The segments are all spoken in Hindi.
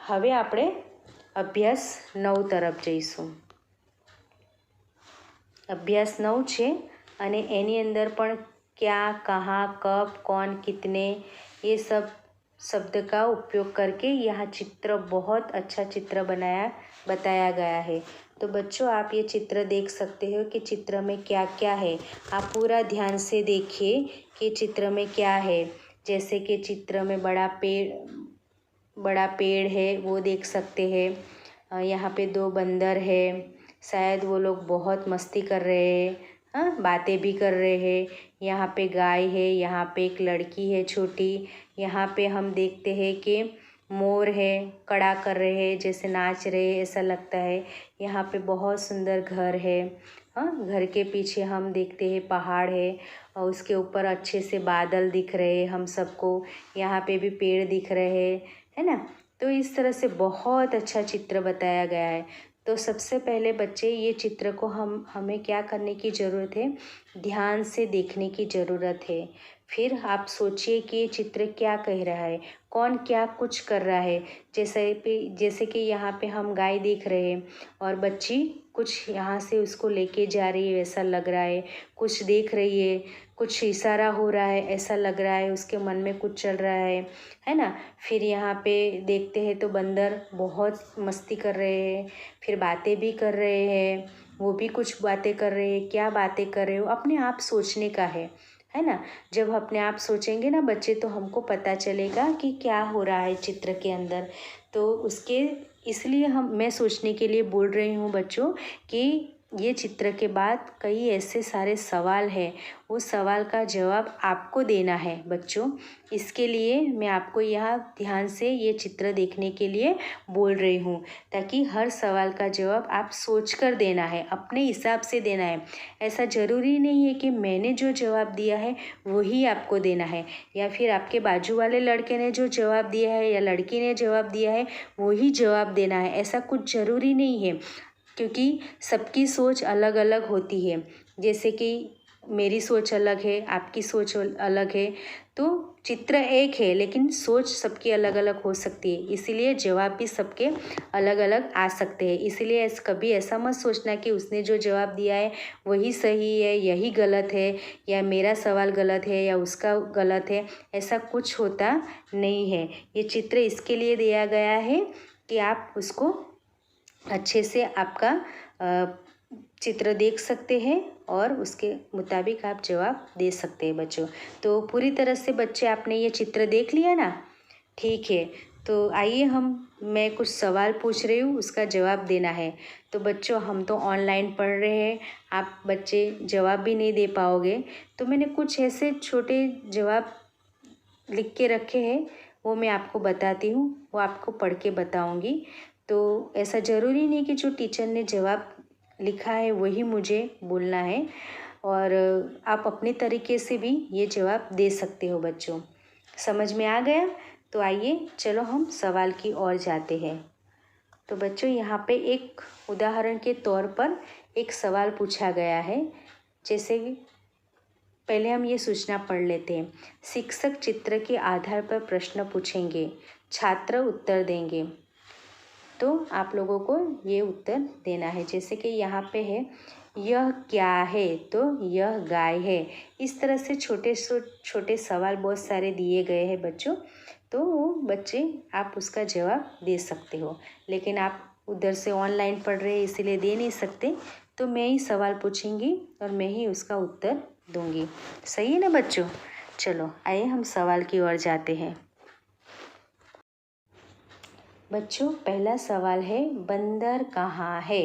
હવે આપણે અભ્યાસ 9 તરફ જઈશું। અભ્યાસ 9 છે અને એની અંદર પણ क्या, कहाँ, कब, कौन, कितने, ये सब शब्द का उपयोग करके यहाँ चित्र बहुत अच्छा चित्र बताया गया है। तो बच्चों आप ये चित्र देख सकते हो कि चित्र में क्या क्या है। आप पूरा ध्यान से देखिए कि चित्र में क्या है। जैसे कि चित्र में बड़ा पेड़ है वो देख सकते हैं। यहाँ पे 2 बंदर है, शायद वो लोग बहुत मस्ती कर रहे हैं, हाँ, बातें भी कर रहे हैं। यहाँ पे गाय है, यहाँ पे एक लड़की है छोटी। यहाँ पे हम देखते हैं कि मोर है, कड़ा कर रहे हैं, जैसे नाच रहे हैं ऐसा लगता है। यहाँ पे बहुत सुंदर घर है, हाँ, घर के पीछे हम देखते हैं पहाड़ है और उसके ऊपर अच्छे से बादल दिख रहे हैं हम सबको। यहाँ पे भी पेड़ दिख रहे हैं, है ना। तो इस तरह से बहुत अच्छा चित्र बताया गया है। तो सबसे पहले बच्चे ये चित्र को हमें क्या करने की ज़रूरत है, ध्यान से देखने की ज़रूरत है। फिर आप सोचिए कि ये चित्र क्या कह रहा है, कौन क्या कुछ कर रहा है। जैसे कि यहाँ पे हम गाय देख रहे हैं और बच्ची कुछ यहाँ से उसको लेके जा रही है ऐसा लग रहा है, कुछ देख रही है, कुछ इशारा हो रहा है ऐसा लग रहा है, उसके मन में कुछ चल रहा है ना। फिर यहाँ पे देखते हैं तो बंदर बहुत मस्ती कर रहे हैं, फिर बातें भी कर रहे हैं, वो भी कुछ बातें कर रहे हैं। क्या बातें कर रहे हो अपने आप सोचने का है ना। जब अपने आप सोचेंगे ना बच्चे तो हमको पता चलेगा कि क्या हो रहा है चित्र के अंदर। तो इसलिए मैं सोचने के लिए बोल रही हूँ बच्चों कि ये चित्र के बाद कई ऐसे सारे सवाल हैं, उस सवाल का जवाब आपको देना है बच्चों। इसके लिए मैं आपको यहाँ ध्यान से ये चित्र देखने के लिए बोल रही हूँ, ताकि हर सवाल का जवाब आप सोचकर देना है, अपने हिसाब से देना है। ऐसा ज़रूरी नहीं है कि मैंने जो जवाब दिया है वही आपको देना है, या फिर आपके बाजू वाले लड़के ने जो जवाब दिया है या लड़की ने जवाब दिया है वही जवाब देना है। ऐसा कुछ ज़रूरी नहीं है, क्योंकि सबकी सोच अलग अलग होती है। जैसे कि मेरी सोच अलग है, आपकी सोच अलग है, तो चित्र एक है लेकिन सोच सबकी अलग अलग हो सकती है, इसीलिए जवाब भी सबके अलग अलग आ सकते हैं। इसलिए कभी ऐसा मत सोचना कि उसने जो जवाब दिया है वही सही है, यही गलत है, या मेरा सवाल गलत है या उसका गलत है। ऐसा कुछ होता नहीं है। ये चित्र इसके लिए दिया गया है कि आप उसको अच्छे से आपका चित्र देख सकते हैं और उसके मुताबिक आप जवाब दे सकते हैं बच्चों। तो पूरी तरह से बच्चे आपने ये चित्र देख लिया ना, ठीक है। तो आइए मैं कुछ सवाल पूछ रही हूँ, उसका जवाब देना है। तो बच्चों हम तो ऑनलाइन पढ़ रहे हैं, आप बच्चे जवाब भी नहीं दे पाओगे, तो मैंने कुछ ऐसे छोटे जवाब लिख के रखे हैं, वो मैं आपको बताती हूँ, वो आपको पढ़ के बताऊँगी। तो ऐसा ज़रूरी नहीं कि जो टीचर ने जवाब लिखा है वही मुझे बोलना है, और आप अपने तरीके से भी ये जवाब दे सकते हो बच्चों। समझ में आ गया? तो आइए चलो हम सवाल की ओर जाते हैं। तो बच्चों यहाँ पे एक उदाहरण के तौर पर एक सवाल पूछा गया है। जैसे पहले हम ये सूचना पढ़ लेते हैं। शिक्षक चित्र के आधार पर प्रश्न पूछेंगे, छात्र उत्तर देंगे। तो आप लोगों को ये उत्तर देना है। जैसे कि यहाँ पे है, यह क्या है, तो यह गाय है। इस तरह से छोटे छोटे सवाल बहुत सारे दिए गए हैं बच्चों। तो बच्चे आप उसका जवाब दे सकते हो, लेकिन आप उधर से ऑनलाइन पढ़ रहे हैं इसीलिए दे नहीं सकते। तो मैं ही सवाल पूछूंगी और मैं ही उसका उत्तर दूंगी। सही है ना बच्चों? चलो आइए हम सवाल की ओर जाते हैं। बच्चों पहला सवाल है, बंदर कहाँ है?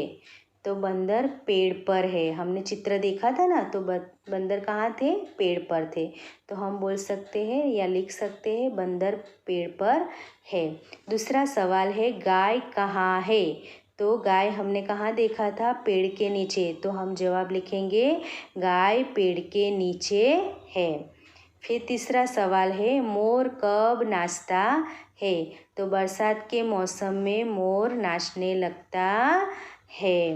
तो बंदर पेड़ पर है। हमने चित्र देखा था ना, तो बंदर कहाँ थे? पेड़ पर थे। तो हम बोल सकते हैं या लिख सकते हैं, बंदर पेड़ पर है। दूसरा सवाल है, गाय कहाँ है? तो गाय हमने कहाँ देखा था? पेड़ के नीचे। तो हम जवाब लिखेंगे, गाय पेड़ के नीचे है। फिर तीसरा सवाल है, मोर कब नाचता है? तो बरसात के मौसम में मोर नाचने लगता है।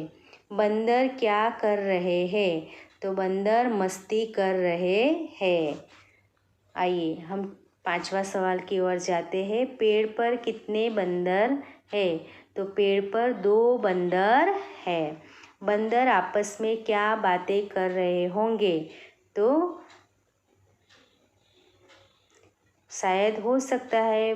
बंदर क्या कर रहे हैं? तो बंदर मस्ती कर रहे हैं। आइए हम 5वां सवाल की ओर जाते हैं। पेड़ पर कितने बंदर है? तो पेड़ पर 2 बंदर है। बंदर आपस में क्या बातें कर रहे होंगे? तो शायद हो सकता है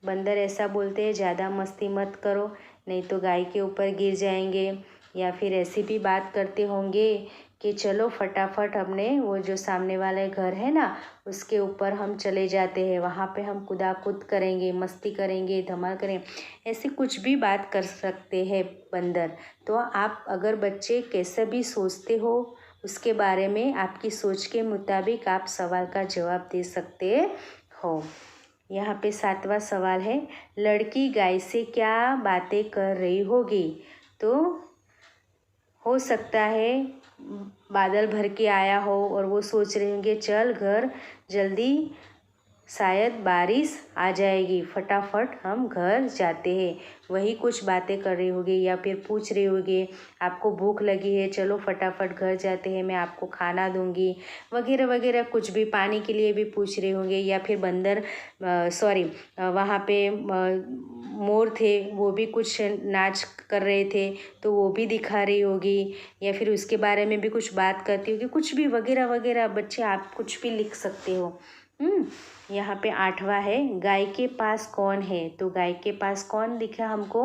बंदर ऐसा बोलते हैं, ज़्यादा मस्ती मत करो नहीं तो गाय के ऊपर गिर जाएंगे, या फिर ऐसी भी बात करते होंगे कि चलो फटाफट हमने वो जो सामने वाले घर है ना उसके ऊपर हम चले जाते हैं, वहाँ पे हम कूदाकूद करेंगे, मस्ती करेंगे, धमाल करेंगे, ऐसे कुछ भी बात कर सकते हैं बंदर। तो आप अगर बच्चे कैसे भी सोचते हो उसके बारे में आपकी सोच के मुताबिक आप सवाल का जवाब दे सकते हो। यहाँ पे 7वां सवाल है, लड़की गाय से क्या बातें कर रही होगी? तो हो सकता है बादल भर के आया हो और वो सोच रहे होंगे चल घर जल्दी, शायद बारिश आ जाएगी, फटाफट हम घर जाते हैं, वही कुछ बातें कर रही होगी। या फिर पूछ रही होगी आपको भूख लगी है, चलो फटाफट घर जाते हैं, मैं आपको खाना दूंगी, वगैरह वगैरह, कुछ भी पानी के लिए भी पूछ रहे होंगे। या फिर बंदर वहाँ पे मोर थे, वो भी कुछ नाच कर रहे थे तो वो भी दिखा रही होगी, या फिर उसके बारे में भी कुछ बात करती होगी, कुछ भी वगैरह वगैरह। बच्चे आप कुछ भी लिख सकते हो। यहाँ पे 8वां है, गाय के पास कौन है? तो गाय के पास कौन दिखा हमको?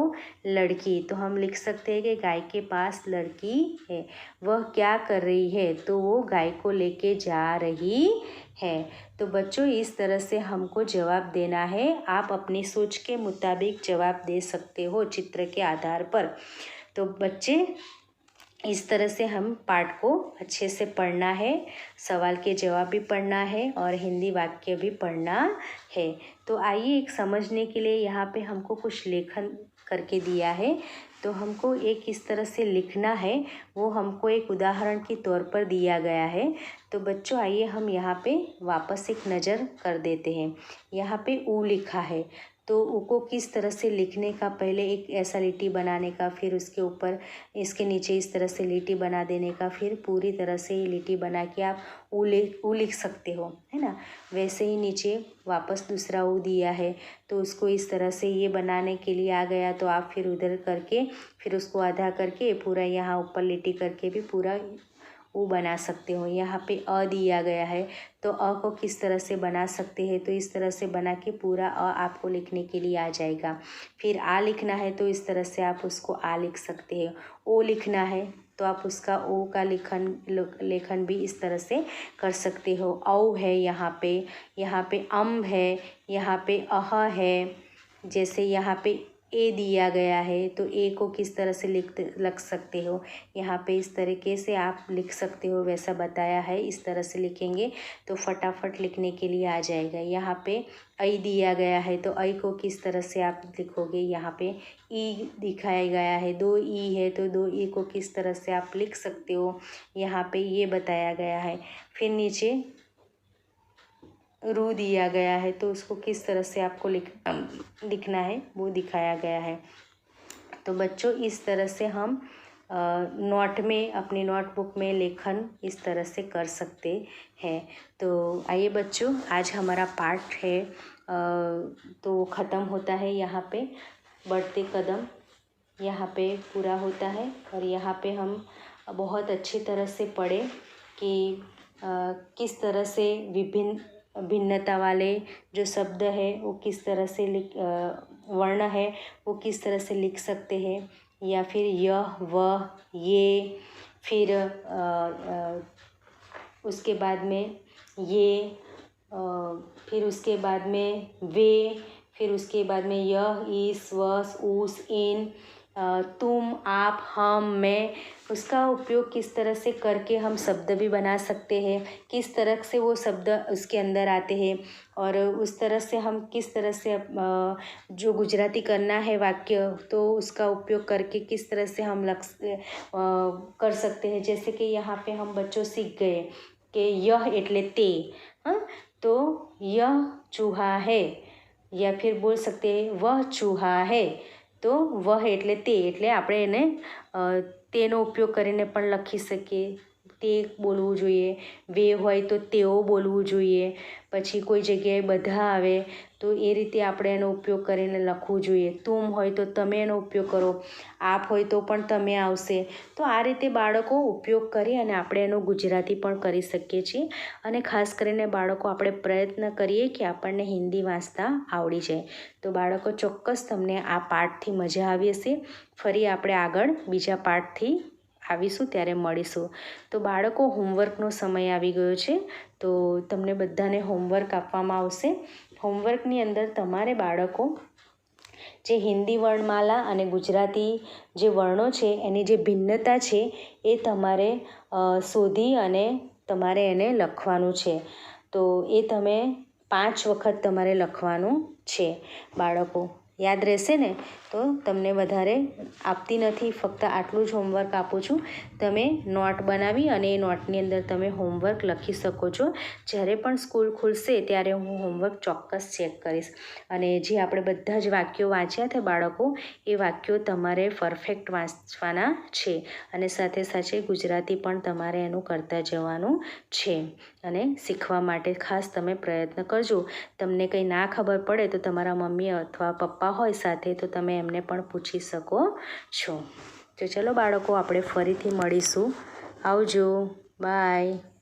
लड़की। तो हम लिख सकते हैं कि गाय के पास लड़की है। वह क्या कर रही है? तो वो गाय को लेके जा रही है। तो बच्चों इस तरह से हमको जवाब देना है। आप अपनी सोच के मुताबिक जवाब दे सकते हो चित्र के आधार पर। तो बच्चे इस तरह से हम पाठ को अच्छे से पढ़ना है, सवाल के जवाब भी पढ़ना है और हिंदी वाक्य भी पढ़ना है। तो आइए एक समझने के लिए यहाँ पे हमको कुछ लेखन करके दिया है, तो हमको एक इस तरह से लिखना है, वो हमको एक उदाहरण के तौर पर दिया गया है। तो बच्चों आइए हम यहाँ पे वापस एक नज़र कर देते हैं। यहाँ पे ऊ लिखा है, तो ऊ को किस तरह से लिखने का, पहले एक ऐसा लिट्टी बनाने का, फिर उसके ऊपर इसके नीचे इस तरह से लिट्टी बना देने का, फिर पूरी तरह से ये लिट्टी बना के आप ऊ लिख सकते हो, है ना। वैसे ही नीचे वापस दूसरा ऊ दिया है, तो उसको इस तरह से ये बनाने के लिए आ गया, तो आप फिर उधर करके फिर उसको आधा करके पूरा यहाँ ऊपर लिट्टी करके भी पूरा वो बना सकते हो। यहाँ पे अ दिया गया है, तो अ को किस तरह से बना सकते हैं? तो इस तरह से बना के पूरा अ आपको लिखने के लिए आ जाएगा। फिर आ लिखना है तो इस तरह से आप उसको आ लिख सकते हैं। ओ लिखना है तो आप उसका ओ का लेखन भी इस तरह से कर सकते हो। औ है यहाँ पे अम्ब है, यहाँ पे अह है, जैसे यहाँ पे ए दिया गया है तो ए को किस तरह से लिख सकते हो? यहाँ पे इस तरीके से आप लिख सकते हो, वैसा बताया है, इस तरह से लिखेंगे तो फटाफट लिखने के लिए आ जाएगा। यहाँ पे ऐ दिया गया है तो ऐ को किस तरह से आप लिखोगे? यहाँ पे ई दिखाया गया है, 2 ई है तो 2 ई को किस तरह से आप लिख सकते हो? यहाँ पे ये बताया गया है। फिर नीचे रू दिया गया है तो उसको किस तरह से आपको लिखना है वो दिखाया गया है। तो बच्चों इस तरह से हम नोट में, अपनी नोटबुक में लेखन इस तरह से कर सकते हैं। तो आइए बच्चों, आज हमारा पाठ है तो ख़त्म होता है। यहाँ पे बढ़ते कदम यहाँ पे पूरा होता है, और यहाँ पे हम बहुत अच्छी तरह से पढ़े कि किस तरह से भिन्नता वाले जो शब्द है वो किस तरह से वर्ण है वो किस तरह से लिख सकते हैं, या फिर यह, वह, ये, फिर उसके बाद में ये, फिर उसके बाद में वे, फिर उसके बाद में यह, इस, वस, उस, इन, तुम, आप, हम, मैं, उसका उपयोग किस तरह से करके हम शब्द भी बना सकते हैं, किस तरह से वो शब्द उसके अंदर आते हैं, और उस तरह से हम किस तरह से जो गुजराती करना है वाक्य तो उसका उपयोग करके किस तरह से हम कर सकते हैं। जैसे कि यहाँ पे हम बच्चों सीख गए कि यह एटले ते, हाँ, तो यह चूहा है, या फिर बोल सकते हैं वह चूहा है, तो वह એટલે તે, એટલે આપણે એને તેનો ઉપયોગ કરીને પણ લખી શકીએ। તે બોલવું જોઈએ, વે હોય તો તેઓ બોલવું જોઈએ, પછી કોઈ જગ્યાએ બધા આવે તો એ રીતે આપણે એનો ઉપયોગ કરીને લખવું જોઈએ. તુમ હોય તો તમે એનો ઉપયોગ કરો, આપ હોય તો પણ તમે આવશે. તો આ રીતે બાળકો ઉપયોગ કરી અને આપણે એનું ગુજરાતી પણ કરી શકીએ છીએ. અને ખાસ કરીને બાળકો આપણે પ્રયત્ન કરીએ કે આપણને હિન્દી વાંચતા આવડી જાય. તો બાળકો ચોક્કસ તમને આ પાઠથી મજા આવી હશે. ફરી આપણે આગળ બીજા પાઠથી આવીશું ત્યારે મળીશું. તો બાળકો હોમવર્કનો સમય આવી ગયો છે. તો તમને બધાને હોમવર્ક આપવામાં આવશે. હોમવર્કની અંદર તમારે બાળકો જે હિન્દી વર્ણમાલા અને ગુજરાતી જે વર્ણો છે એની જે ભિન્નતા છે એ તમારે શોધી અને તમારે એને લખવાનું છે. તો એ તમે 5 વખત તમારે લખવાનું છે. બાળકો યાદ રહેશે ને? તો તમને વધારે આપતી નથી, ફક્ત આટલું જ હોમવર્ક આપું છું. તમે નોટ બનાવી અને એ નોટની અંદર તમે હોમવર્ક લખી શકો છો. જ્યારે પણ સ્કૂલ ખુલશે ત્યારે હું હોમવર્ક ચોક્કસ ચેક કરીશ. અને જે આપણે બધા જ વાક્યો વાંચ્યા હતા બાળકો, એ વાક્યો તમારે પરફેક્ટ વાંચવાના છે. અને સાથે સાથે ગુજરાતી પણ તમારે એનું કરતા જવાનું છે. અને શીખવા માટે ખાસ તમે પ્રયત્ન કરજો. તમને કંઈ ના ખબર પડે તો તમારા મમ્મી અથવા પપ્પા હોય સાથે તો તમે એમને પણ પૂછી શકો છો. તો ચલો બાળકો, આપણે ફરીથી મળીશું. આવજો. બાય.